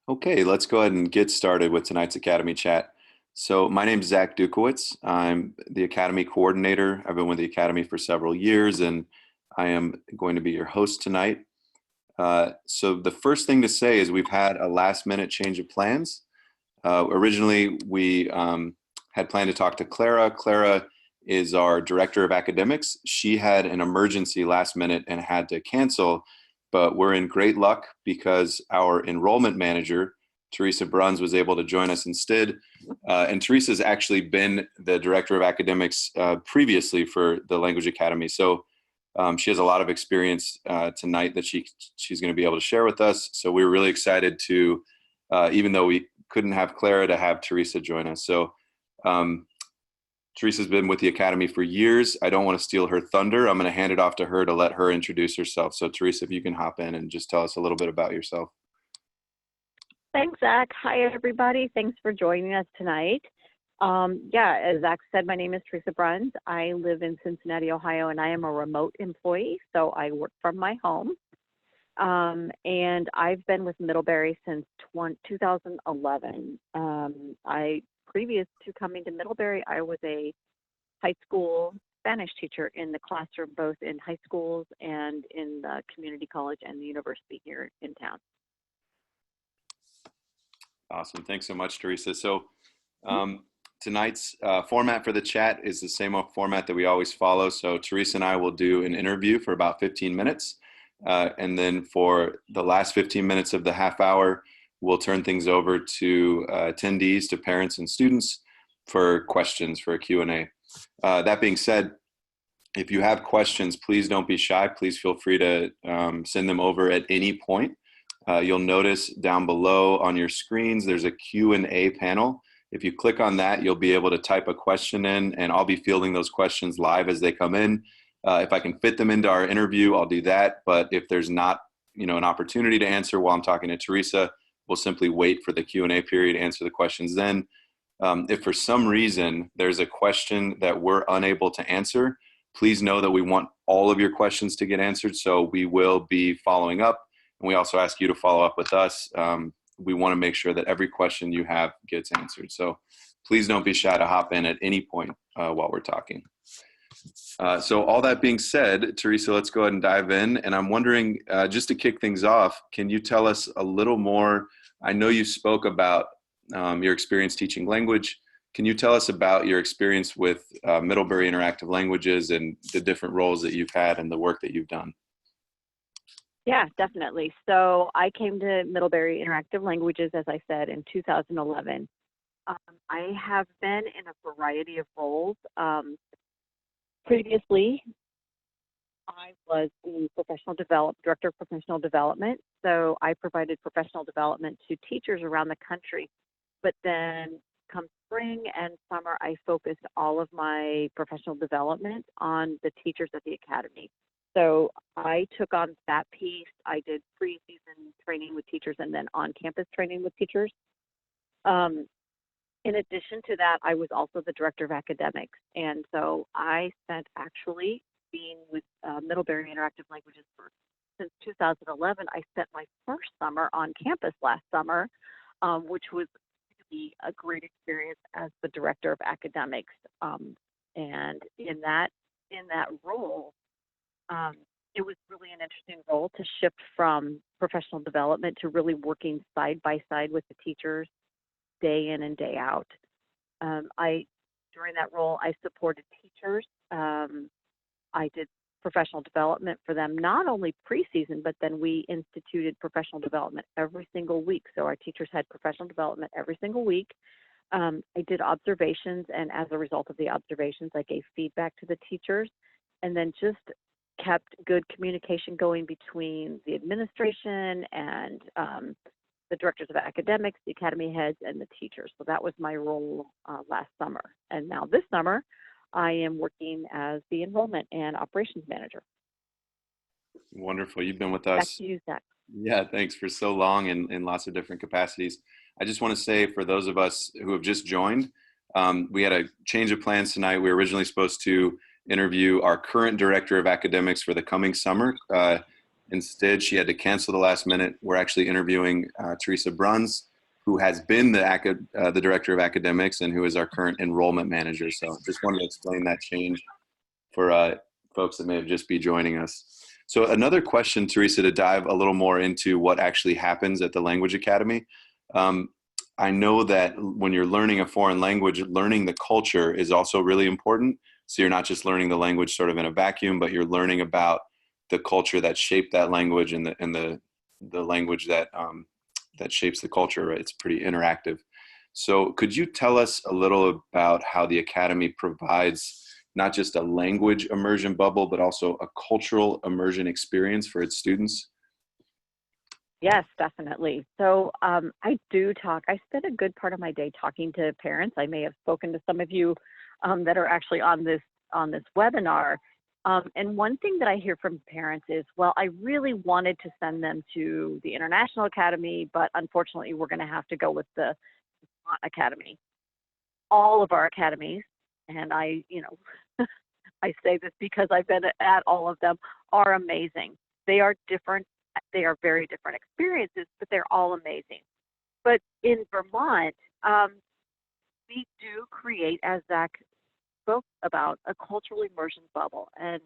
Okay, let's go ahead and get started with tonight's Academy chat. So my name is Zach Dukowitz. I'm the Academy coordinator. I've been with the Academy for several years, and I am going to be your host tonight. So the first thing to say is we've had a last minute change of plans. Originally, we had planned to talk to Clara. Clara is our director of academics. She had an emergency last minute and had to cancel, but we're in great luck because our enrollment manager, Theresa Bruns, was able to join us instead. And Theresa's actually been the director of academics previously for the Language Academy. So she has a lot of experience tonight that she's going to be able to share with us. So we're really excited to, even though we couldn't have Clara, to have Theresa join us. So Theresa's been with the Academy for years. I don't want to steal her thunder. I'm going to hand it off to her to let her introduce herself. So Theresa, if you can hop in and just tell us a little bit about yourself. Thanks, Zach. Hi, everybody. Thanks for joining us tonight. As Zach said, my name is Theresa Bruns. I live in Cincinnati, Ohio, and I am a remote employee, so I work from my home. And I've been with Middlebury since 2011. Previous to coming to Middlebury, I was a high school Spanish teacher in the classroom, both in high schools and in the community college and the university here in town. Awesome. Thanks so much, Theresa. So tonight's format for the chat is the same format that we always follow. So Theresa and I will do an interview for about 15 minutes. And then for the last 15 minutes of the half hour, we'll turn things over to attendees, to parents and students for questions, for a Q&A. That being said, if you have questions, please don't be shy. Please feel free to send them over at any point. You'll notice down below on your screens, there's a Q&A panel. If you click on that, you'll be able to type a question in, and I'll be fielding those questions live as they come in. If I can fit them into our interview, I'll do that. But if there's not, an opportunity to answer while I'm talking to Theresa, we'll simply wait for the Q&A period, answer the questions then. If for some reason there's a question that we're unable to answer, please know that we want all of your questions to get answered. So we will be following up. And we also ask you to follow up with us. We want to make sure that every question you have gets answered. So please don't be shy to hop in at any point while we're talking. So all that being said, Theresa, let's go ahead and dive in. And I'm wondering, just to kick things off, can you tell us a little more? I know you spoke about your experience teaching language. Can you tell us about your experience with Middlebury Interactive Languages and the different roles that you've had and the work that you've done? Yeah, definitely. So I came to Middlebury Interactive Languages, as I said, in 2011. I have been in a variety of roles. Previously, I was the director of professional development. So I provided professional development to teachers around the country. But then come spring and summer, I focused all of my professional development on the teachers at the Academy. So I took on that piece. I did pre-season training with teachers and then on-campus training with teachers. In addition to that, I was also the director of academics. And so I spent actually being with Middlebury Interactive Languages since 2011. I spent my first summer on campus last summer, which was really a great experience as the director of academics. And in that role, it was really an interesting role to shift from professional development to really working side by side with the teachers day in and day out. During that role, I supported teachers. I did professional development for them, not only preseason, but then we instituted professional development every single week. So our teachers had professional development every single week. I did observations, and as a result of the observations, I gave feedback to the teachers, and then just kept good communication going between the administration and the directors of academics, the academy heads, and the teachers. So that was my role last summer. And now this summer, I am working as the enrollment and operations manager. Wonderful. You've been with us. Back to you, Zach. Yeah, thanks, for so long in lots of different capacities. I just want to say, for those of us who have just joined, we had a change of plans tonight. We were originally supposed to interview our current director of academics for the coming summer. Instead, she had to cancel the last minute. We're actually interviewing Theresa Bruns, who has been the director of academics and who is our current enrollment manager. So just wanted to explain that change for folks that may have just be joining us. So another question, Theresa, to dive a little more into what actually happens at the Language Academy. I know that when you're learning a foreign language, learning the culture is also really important. So you're not just learning the language sort of in a vacuum, but you're learning about the culture that shaped that language and the language that that shapes the culture. Right? It's pretty interactive. So could you tell us a little about how the Academy provides not just a language immersion bubble, but also a cultural immersion experience for its students? Yes, definitely. So I spend a good part of my day talking to parents. I may have spoken to some of you that are actually on this webinar. And one thing that I hear from parents is, well, I really wanted to send them to the International Academy, but unfortunately we're going to have to go with the Academy. All of our academies, and I say this because I've been at all of them, are amazing. They are different. They are very different experiences, but they're all amazing. But in Vermont, we do create, as Zach spoke about, a cultural immersion bubble. And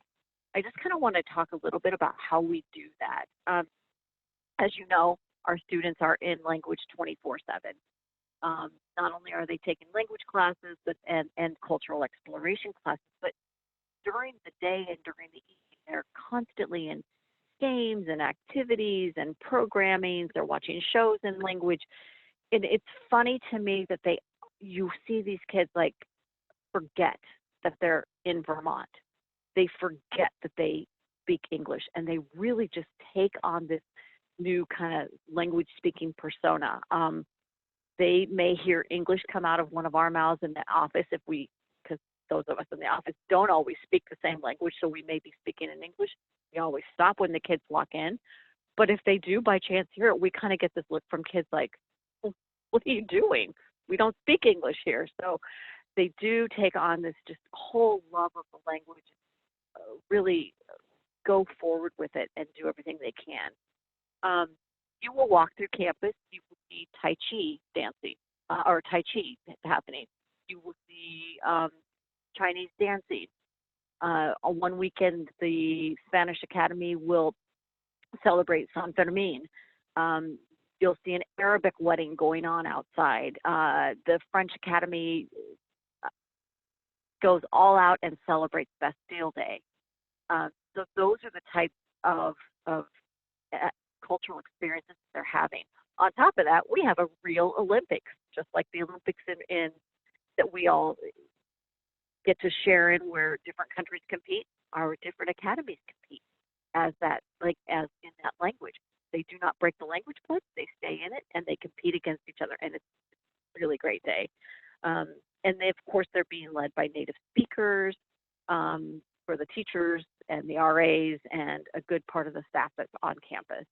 I just kind of want to talk a little bit about how we do that. As you know, our students are in language 24/7. Not only are they taking language classes and cultural exploration classes, but during the day and during the evening, they're constantly in games and activities and programming. They're watching shows in language. And it's funny to me that you see these kids like forget that they're in Vermont. They forget that they speak English, and they really just take on this new kind of language speaking persona. They may hear English come out of one of our mouths in the office because those of us in the office don't always speak the same language, so we may be speaking in English. We always stop when the kids walk in. But if they do by chance hear it, we kind of get this look from kids like, well, what are you doing? We don't speak English here. So they do take on this just whole love of the language, really go forward with it and do everything they can. You will walk through campus, you will see Tai Chi dancing, or Tai Chi happening. You will see Chinese dancing. On one weekend, the Spanish Academy will celebrate San Fermin. You'll see an Arabic wedding going on outside. The French Academy goes all out and celebrates Bastille Day. So those are the types of cultural experiences they're having. On top of that, we have a real Olympics, just like the Olympics in that we all get to share in, where different countries compete. Our different academies compete as in that language. They do not break the language pledge. They stay in it and they compete against each other, and it's a really great day. And they, of course, they're being led by native speakers for the teachers and the RAs and a good part of the staff that's on campus.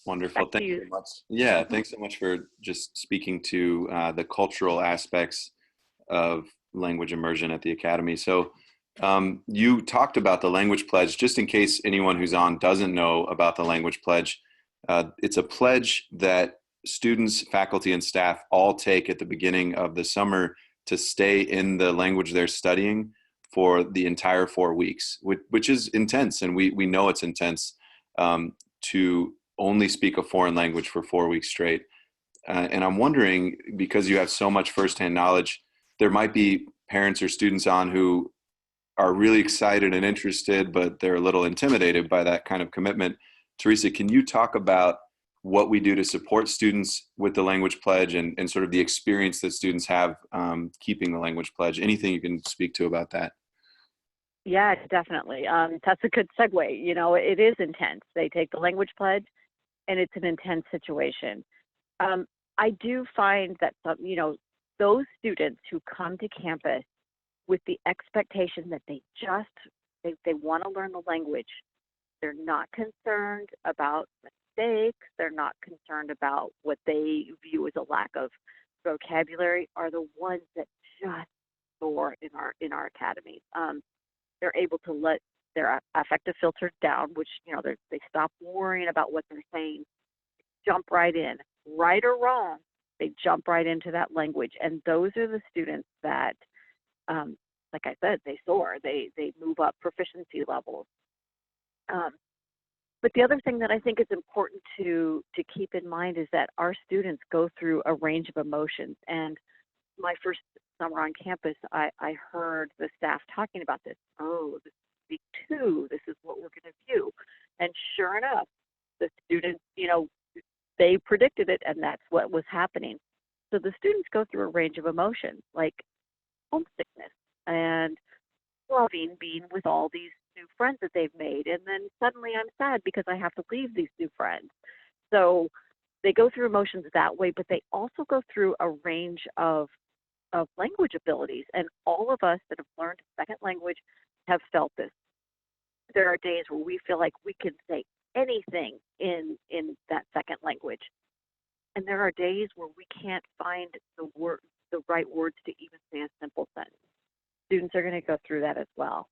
Wonderful. Thank you so much. Yeah, thanks so much for just speaking to the cultural aspects of language immersion at the Academy. So you talked about the language pledge. Just in case anyone who's on doesn't know about the language pledge, it's a pledge that students, faculty, and staff all take at the beginning of the summer to stay in the language they're studying for the entire 4 weeks, which is intense. And we know it's intense to only speak a foreign language for 4 weeks straight. And I'm wondering, because you have so much firsthand knowledge, there might be parents or students on who are really excited and interested, but they're a little intimidated by that kind of commitment. Theresa, can you talk about what we do to support students with the language pledge and sort of the experience that students have keeping the language pledge? Anything you can speak to about that? Yeah, definitely. That's a good segue. You know, it is intense. They take the language pledge, and it's an intense situation. I do find that those students who come to campus with the expectation that they want to learn the language, they're not concerned about mistakes, they're not concerned about what they view as a lack of vocabulary, are the ones that just soar in our academies. They're able to let their affective filter down, which, they stop worrying about what they're saying, jump right in, right or wrong, they jump right into that language. And those are the students that, like I said, they soar, they move up proficiency levels. But the other thing that I think is important to keep in mind is that our students go through a range of emotions. And my first summer on campus, I heard the staff talking about this. Oh, this is week 2. This is what we're going to view. And sure enough, the students, they predicted it, and that's what was happening. So the students go through a range of emotions, like homesickness and loving being with all these new friends that they've made. And then suddenly I'm sad because I have to leave these new friends. So they go through emotions that way, but they also go through a range of language abilities. And all of us that have learned a second language have felt this. There are days where we feel like we can say anything in that second language. And there are days where we can't find the right words to even say a simple sentence. Students are going to go through that as well.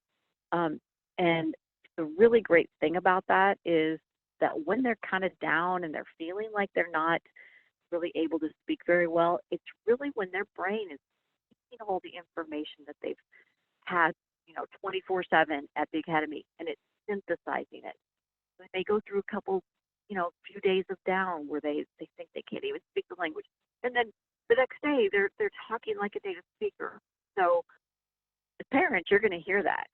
And the really great thing about that is that when they're kind of down and they're feeling like they're not really able to speak very well, it's really when their brain is taking all the information that they've had, 24/7 at the academy, and it's synthesizing it. They may go through a couple, few days of down where they think they can't even speak the language, and then the next day they're talking like a native speaker. So as parents, you're going to hear that.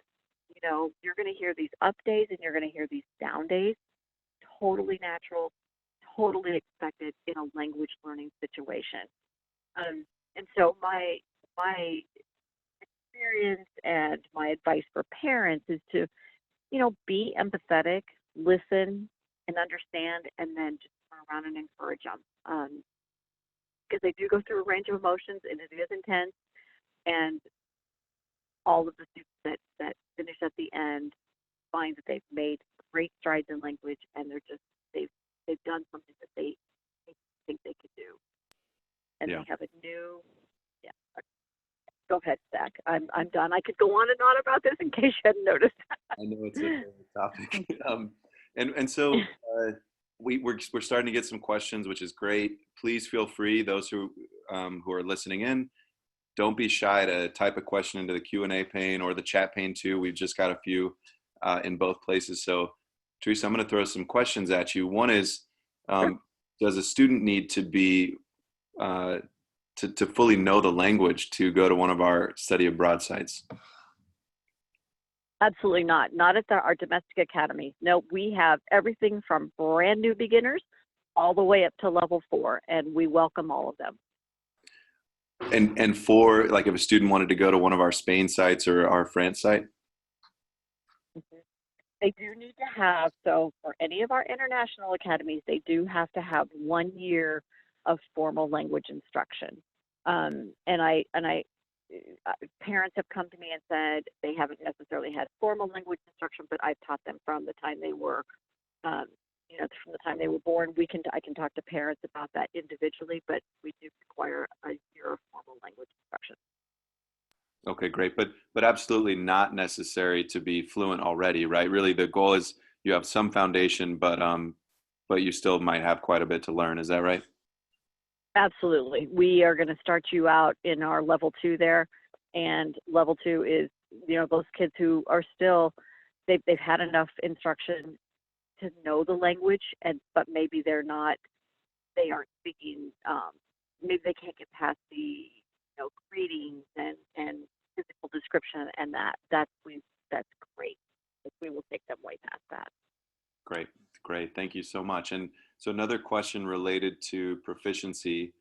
You're going to hear these up days and you're going to hear these down days. Totally natural, totally expected in a language learning situation. And so my experience and my advice for parents is to, be empathetic, listen, and understand, and then just turn around and encourage them. Because they do go through a range of emotions, and it is intense. And all of the students that finish at the end find that they've made great strides in language, and they've done something that they think they could do, and they have a new. Yeah. Go ahead, Zach. I'm done. I could go on and on about this in case you hadn't noticed. I know it's a favorite topic, and so we're starting to get some questions, which is great. Please feel free, those who are listening in. Don't be shy to type a question into the Q&A pane or the chat pane too. We've just got a few in both places. So, Theresa, I'm going to throw some questions at you. One is, does a student need to be to fully know the language to go to one of our study abroad sites? Absolutely not. Not at our domestic academy. No, we have everything from brand new beginners all the way up to level 4, and we welcome all of them. And for, like, if a student wanted to go to one of our Spain sites or our France site? They do need to have, so for any of our international academies, they do have to have 1 year of formal language instruction. Parents have come to me and said they haven't necessarily had formal language instruction, but I've taught them from the time they were, from the time they were born. I can talk to parents about that individually, but we do require a year of formal language instruction. Okay, great. But absolutely not necessary to be fluent already, right? Really, the goal is you have some foundation, but you still might have quite a bit to learn. Is that right? Absolutely. We are going to start you out in our level 2 there, and level 2 is, those kids who are still, they've had enough instruction to know the language, but maybe they aren't speaking, maybe they can't get past the greetings and physical description, and that's great. We will take them way past that. Great. Thank you so much. And so another question related to proficiency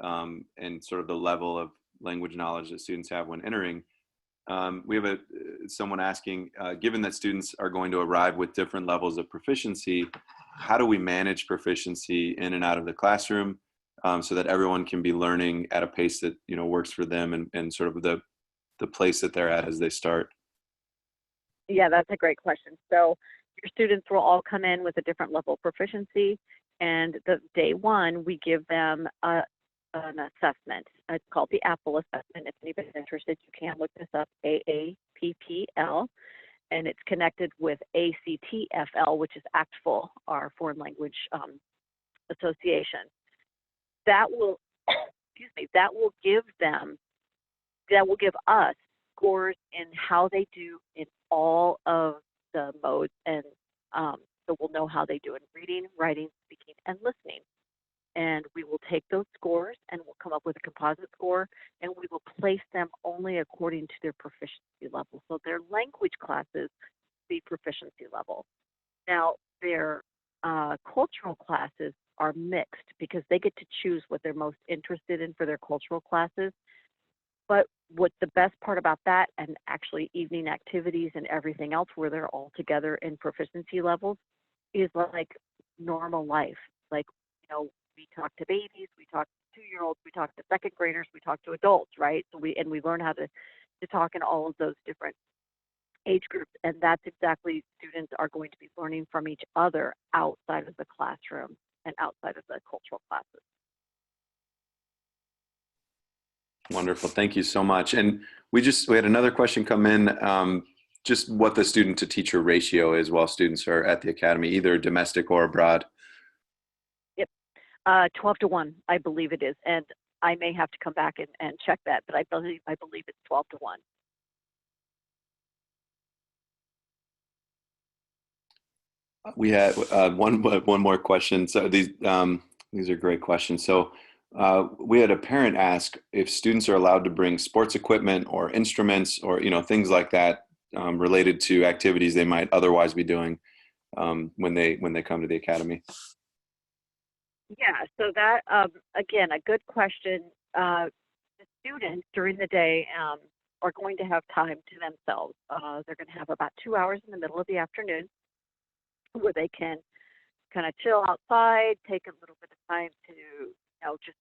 and sort of the level of language knowledge that students have when entering. We have someone asking, given that students are going to arrive with different levels of proficiency, how do we manage proficiency in and out of the classroom so that everyone can be learning at a pace that works for them and sort of the place that they're at as they start? Yeah, that's a great question. So your students will all come in with a different level of proficiency, and day 1 we give them an assessment. It's called the Apple assessment. If anybody's interested, you can look this up, AAPPL. and it's connected with ACTFL, which is ACTFL, our foreign language association. That will, excuse me, that will give us scores in how they do in all of the modes, and so we'll know how they do in reading, writing, speaking, and listening. And we will take those scores and we'll come up with a composite score, and we will place them only according to their proficiency level. So their language classes be proficiency level. Now, their cultural classes are mixed because they get to choose what they're most interested in for their cultural classes. But what the best part about that, and actually evening activities and everything else where they're all together in proficiency levels, is like normal life. Like, you know, we talk to babies, we talk to 2-year-olds, we talk to second graders, we talk to adults, right? So we learn how to talk in all of those different age groups, and that's exactly, students are going to be learning from each other outside of the classroom and outside of the cultural classes. Wonderful. Thank you so much. And we had another question come in, just what the student to teacher ratio is while students are at the academy, either domestic or abroad. Yep. 12 to 1, I believe it is. And I may have to come back and check that, but I believe it's 12 to 1. We had one more question. So these are great questions. So we had a parent ask if students are allowed to bring sports equipment or instruments or things like that related to activities they might otherwise be doing when they come to the academy. Yeah. So that again, a good question. The students during the day are going to have time to themselves. They're going to have about 2 hours in the middle of the afternoon where they can kind of chill outside, take a little bit of time to, just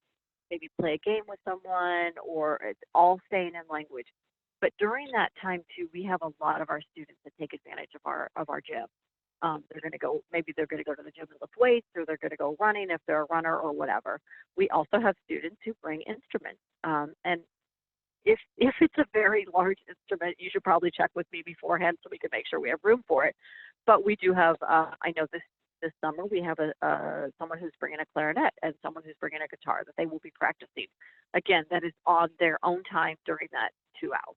maybe play a game with someone, or it's all staying in language. But during that time too, we have a lot of our students that take advantage of our gym. They're going to go, maybe they're going to go to the gym and lift weights, or they're going to go running if they're a runner or whatever. We also have students who bring instruments. And if it's a very large instrument, you should probably check with me beforehand so we can make sure we have room for it. But we do have, I know this summer we have someone who's bringing a clarinet and someone who's bringing a guitar that they will be practicing. Again, that is on their own time during that 2 hours.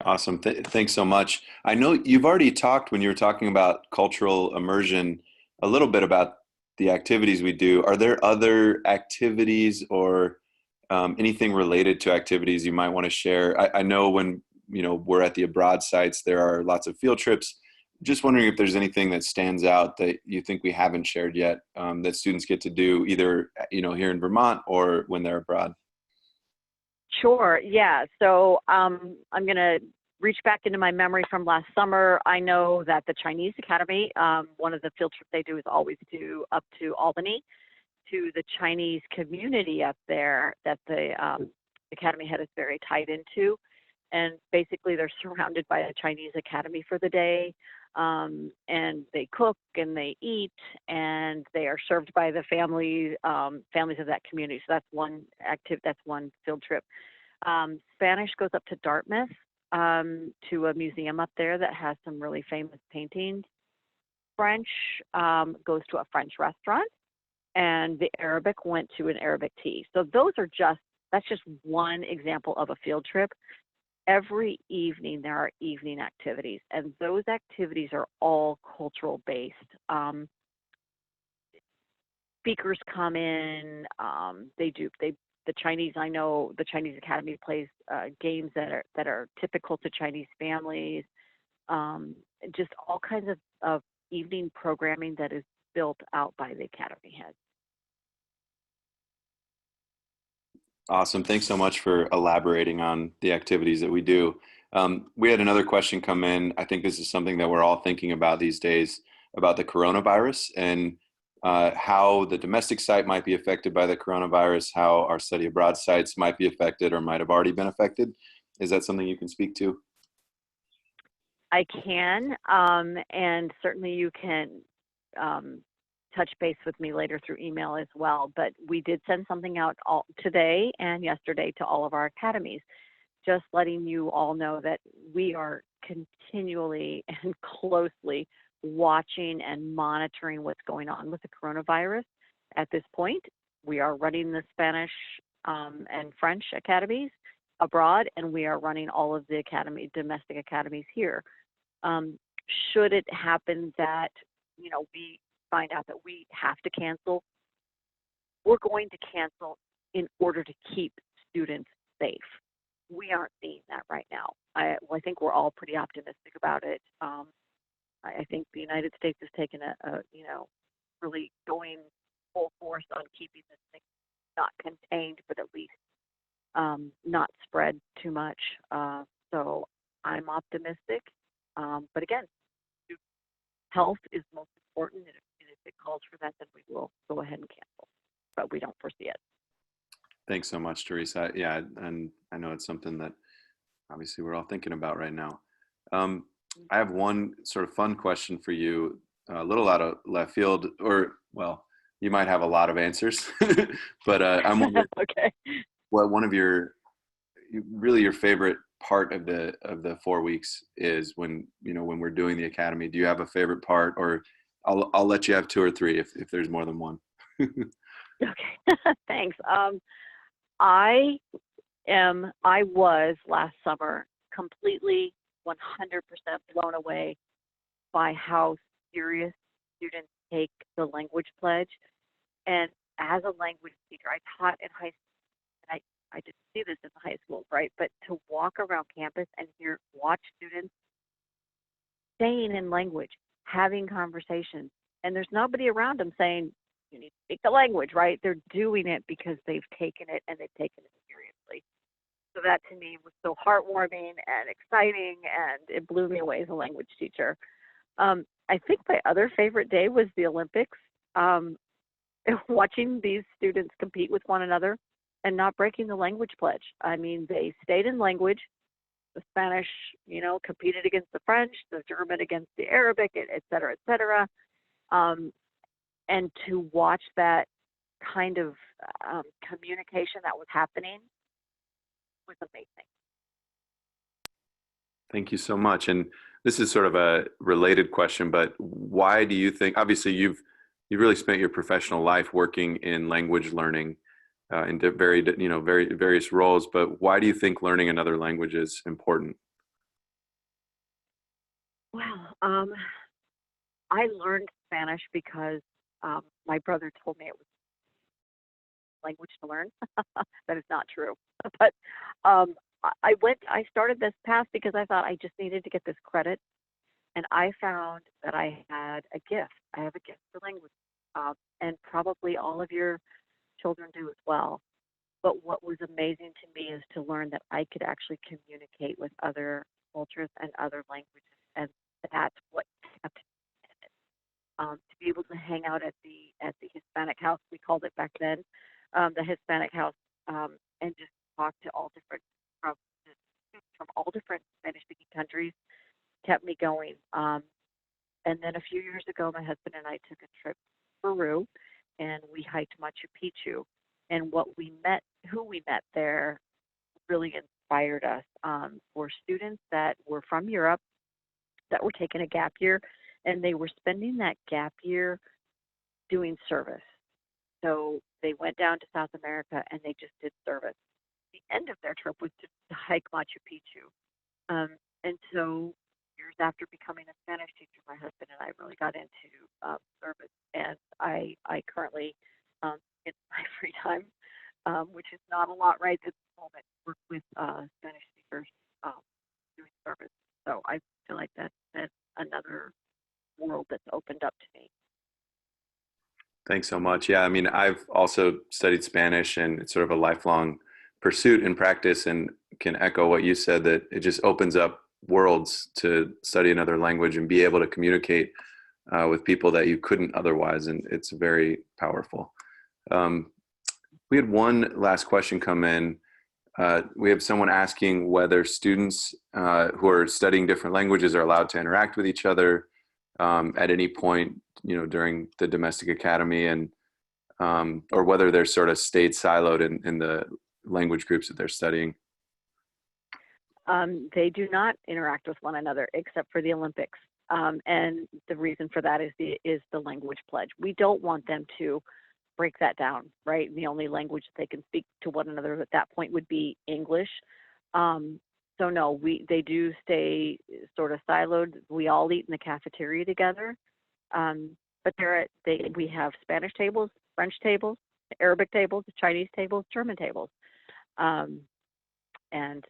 Awesome. Thanks so much. I know you've already talked when you were talking about cultural immersion a little bit about the activities we do. Are there other activities or anything related to activities you might want to share? I know when we're at the abroad sites, there are lots of field trips. Just wondering if there's anything that stands out that you think we haven't shared yet that students get to do either here in Vermont or when they're abroad. Sure. Yeah. So I'm going to reach back into my memory from last summer. I know that the Chinese Academy, one of the field trips they do is always do up to Albany, to the Chinese community up there that the Academy head is very tied into. And basically they're surrounded by the Chinese Academy for the day. And they cook and they eat and they are served by the families of that community. So that's one field trip. Spanish goes up to Dartmouth to a museum up there that has some really famous paintings. French goes to a French restaurant, and the Arabic went to an Arabic tea. So that's just one example of a field trip. Every evening there are evening activities, and those activities are all cultural based. Speakers come in, the Chinese, I know the Chinese Academy plays games that are typical to Chinese families, just all kinds of evening programming that is built out by the Academy head. Awesome. Thanks so much for elaborating on the activities that we do. We had another question come in. I think this is something that we're all thinking about these days about the coronavirus and how the domestic site might be affected by the coronavirus, how our study abroad sites might be affected or might have already been affected. Is that something you can speak to? I can, and certainly you can touch base with me later through email as well. But we did send something out today and yesterday to all of our academies just letting you all know that we are continually and closely watching and monitoring what's going on with the coronavirus. At this point, we are running the Spanish and French academies abroad, and we are running all of the domestic academies here. Should it happen that, we find out that we have to cancel, we're going to cancel in order to keep students safe. We aren't seeing that right now. I think we're all pretty optimistic about it. I think the United States has taken really going full force on keeping this thing not contained, but at least not spread too much. So I'm optimistic. But again, health is most important. And if it calls for that, then we will go ahead and cancel. But we don't foresee it. Thanks so much, Theresa. Yeah, and I know it's something that obviously we're all thinking about right now. I have one sort of fun question for you, a little out of left field, or well, you might have a lot of answers, but I'm wondering Okay. what one of your favorite part of the 4 weeks is when we're doing the academy. Do you have a favorite part, or I'll let you have two or three if there's more than one. Okay. Thanks. I was last summer completely 100% blown away by how serious students take the language pledge. And as a language teacher, I taught in high school, and I didn't see this in high school, right? But to walk around campus and watch students staying in language, having conversations, and there's nobody around them saying, you need to speak the language, right? They're doing it because they've taken it and they've taken it seriously. So that to me was so heartwarming and exciting, and it blew me away as a language teacher. I think my other favorite day was the Olympics. Watching these students compete with one another and not breaking the language pledge. I mean, they stayed in language. The Spanish, competed against the French, the German against the Arabic, et cetera, et cetera. And to watch that kind of communication that was happening was amazing. Thank you so much. And this is sort of a related question, but why do you think, obviously you've really spent your professional life working in language learning in very various roles, but why do you think learning another language is important? Well, I learned Spanish because my brother told me it was language to learn. That is not true. But I started this path because I thought I just needed to get this credit. And I found that I had a gift. I have a gift for language. And probably all of your children do as well. But what was amazing to me is to learn that I could actually communicate with other cultures and other languages. And that's what kept it. To be able to hang out at the Hispanic house, we called it back then, the Hispanic house, and just talk to all different from all different Spanish-speaking countries, kept me going. And then a few years ago, my husband and I took a trip to Peru, and we hiked Machu Picchu. And who we met there really inspired us. Were students that were from Europe that were taking a gap year, and they were spending that gap year doing service. So they went down to South America and they just did service. The end of their trip was to hike Machu Picchu. And so years after becoming a Spanish teacher, my husband and I really got into service. And I currently, in my free time, which is not a lot right at this moment, work with Spanish speakers doing service. So I feel like that's another world that's opened up to me. Thanks so much. Yeah, I mean, I've also studied Spanish, and it's sort of a lifelong pursuit and practice, and can echo what you said, that it just opens up worlds to study another language and be able to communicate with people that you couldn't otherwise, and it's very powerful. We had one last question come in. We have someone asking whether students who are studying different languages are allowed to interact with each other at any point, during the domestic academy, and or whether they're sort of stayed siloed in the language groups that they're studying. They do not interact with one another except for the Olympics. And the reason for that is the language pledge. We don't want them to break that down, right? And the only language that they can speak to one another at that point would be English. So no, they do stay sort of siloed. We all eat in the cafeteria together, but we have Spanish tables, French tables, Arabic tables, Chinese tables, German tables, and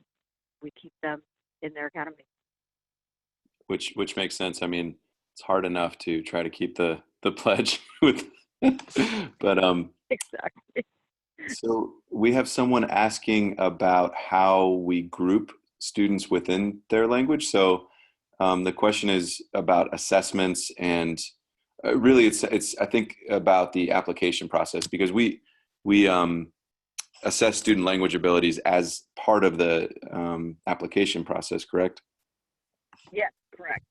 we keep them in their academy. Which makes sense. I mean, it's hard enough to try to keep the pledge with, but Exactly. So we have someone asking about how we group students within their language. So the question is about assessments, and really it's I think about the application process, because we assess student language abilities as part of the application process, correct? Yes, correct.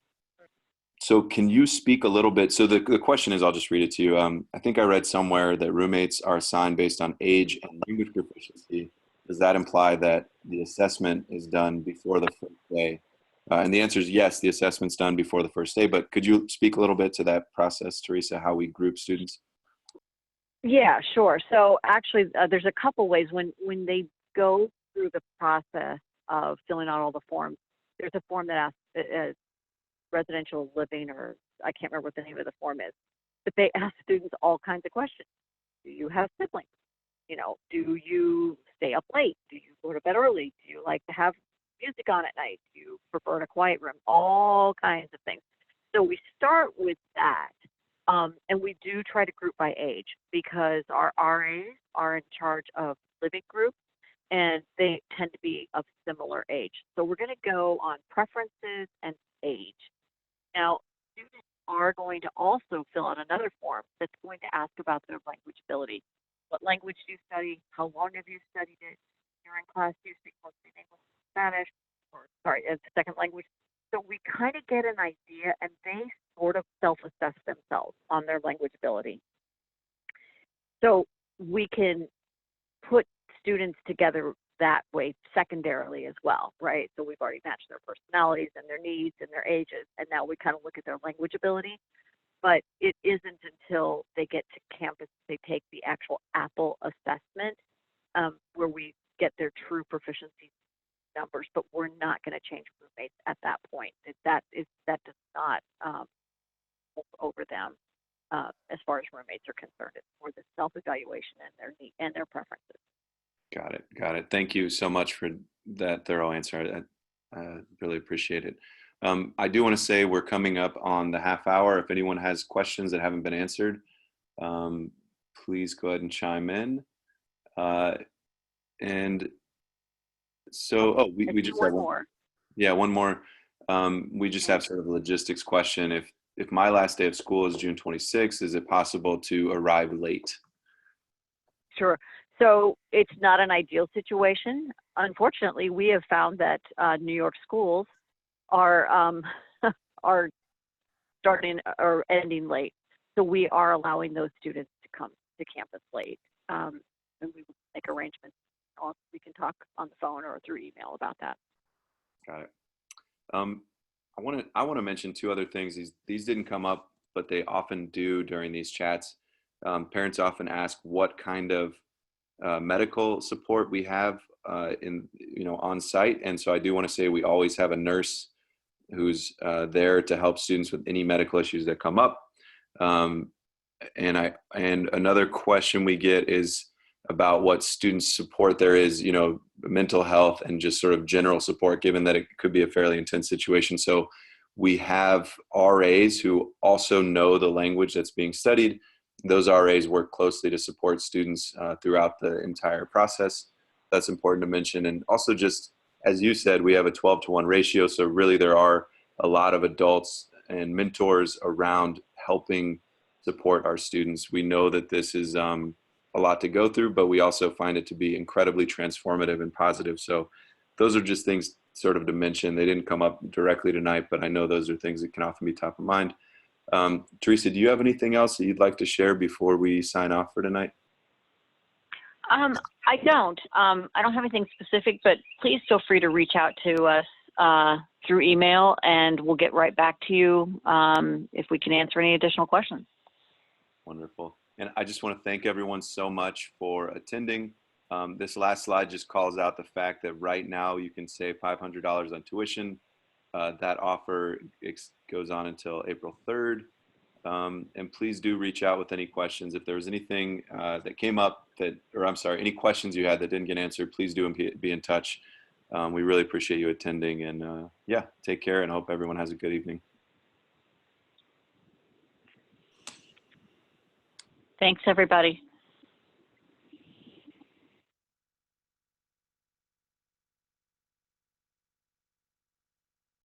So can you speak a little bit? So the question is, I'll just read it to you. I think I read somewhere that roommates are assigned based on age and language proficiency. Does that imply that the assessment is done before the first day? And the answer is yes, the assessment's done before the first day. But could you speak a little bit to that process, Theresa, how we group students? Yeah, sure. So actually, there's a couple ways when they go through the process of filling out all the forms. There's a form that asks residential living, or I can't remember what the name of the form is, but they ask students all kinds of questions. Do you have siblings? You know, do you stay up late? Do you go to bed early? Do you like to have music on at night? Do you prefer a quiet room? All kinds of things. So we start with that. And we do try to group by age, because our RAs are in charge of living groups, and they tend to be of similar age. So we're going to go on preferences and age. Now, students are going to also fill out another form that's going to ask about their language ability. What language do you study? How long have you studied it? You're in class, do you speak mostly English, Spanish, or sorry, as a second language? So we kind of get an idea, and they sort of self-assess themselves on their language ability. So we can put students together that way secondarily as well, right? So we've already matched their personalities and their needs and their ages, and now we kind of look at their language ability. But it isn't until they get to campus they take the actual Apple assessment, where we get their true proficiency numbers. But we're not going to change roommates at that point. That does not hold over them as far as roommates are concerned. It's more the self-evaluation and their need and their preferences. Got it. Got it. Thank you so much for that thorough answer. I really appreciate it. I do want to say we're coming up on the half hour. If anyone has questions that haven't been answered, please go ahead and chime in. And so, we just have one more. Yeah, one more. We just have sort of a logistics question. If my last day of school is June 26th, is it possible to arrive late? Sure. So it's not an ideal situation. Unfortunately, we have found that New York schools are are starting or ending late. So we are allowing those students to come to campus late, and we will make arrangements. We can talk on the phone or through email about that. Got it. I want to mention two other things. These didn't come up, but they often do during these chats. Parents often ask what kind of medical support we have on site, and so I do want to say we always have a nurse who's there to help students with any medical issues that come up. And another question we get is about what student support there is, mental health and just sort of general support, given that it could be a fairly intense situation. So we have RAs who also know the language that's being studied. Those RAs work closely to support students throughout the entire process. That's important to mention. And also, just as you said, we have a 12-to-1 ratio. So really there are a lot of adults and mentors around helping support our students. We know that this is a lot to go through, but we also find it to be incredibly transformative and positive. So those are just things sort of to mention. They didn't come up directly tonight, but I know those are things that can often be top of mind. Theresa, do you have anything else that you'd like to share before we sign off for tonight? I don't. I don't have anything specific, but please feel free to reach out to us through email, and we'll get right back to you if we can answer any additional questions. Wonderful. And I just want to thank everyone so much for attending. This last slide just calls out the fact that right now you can save $500 on tuition. That offer goes on until April 3rd. And please do reach out with any questions. If there was anything that came up that, or I'm sorry, any questions you had that didn't get answered, please do be in touch. We really appreciate you attending, and yeah, take care and hope everyone has a good evening. Thanks, everybody.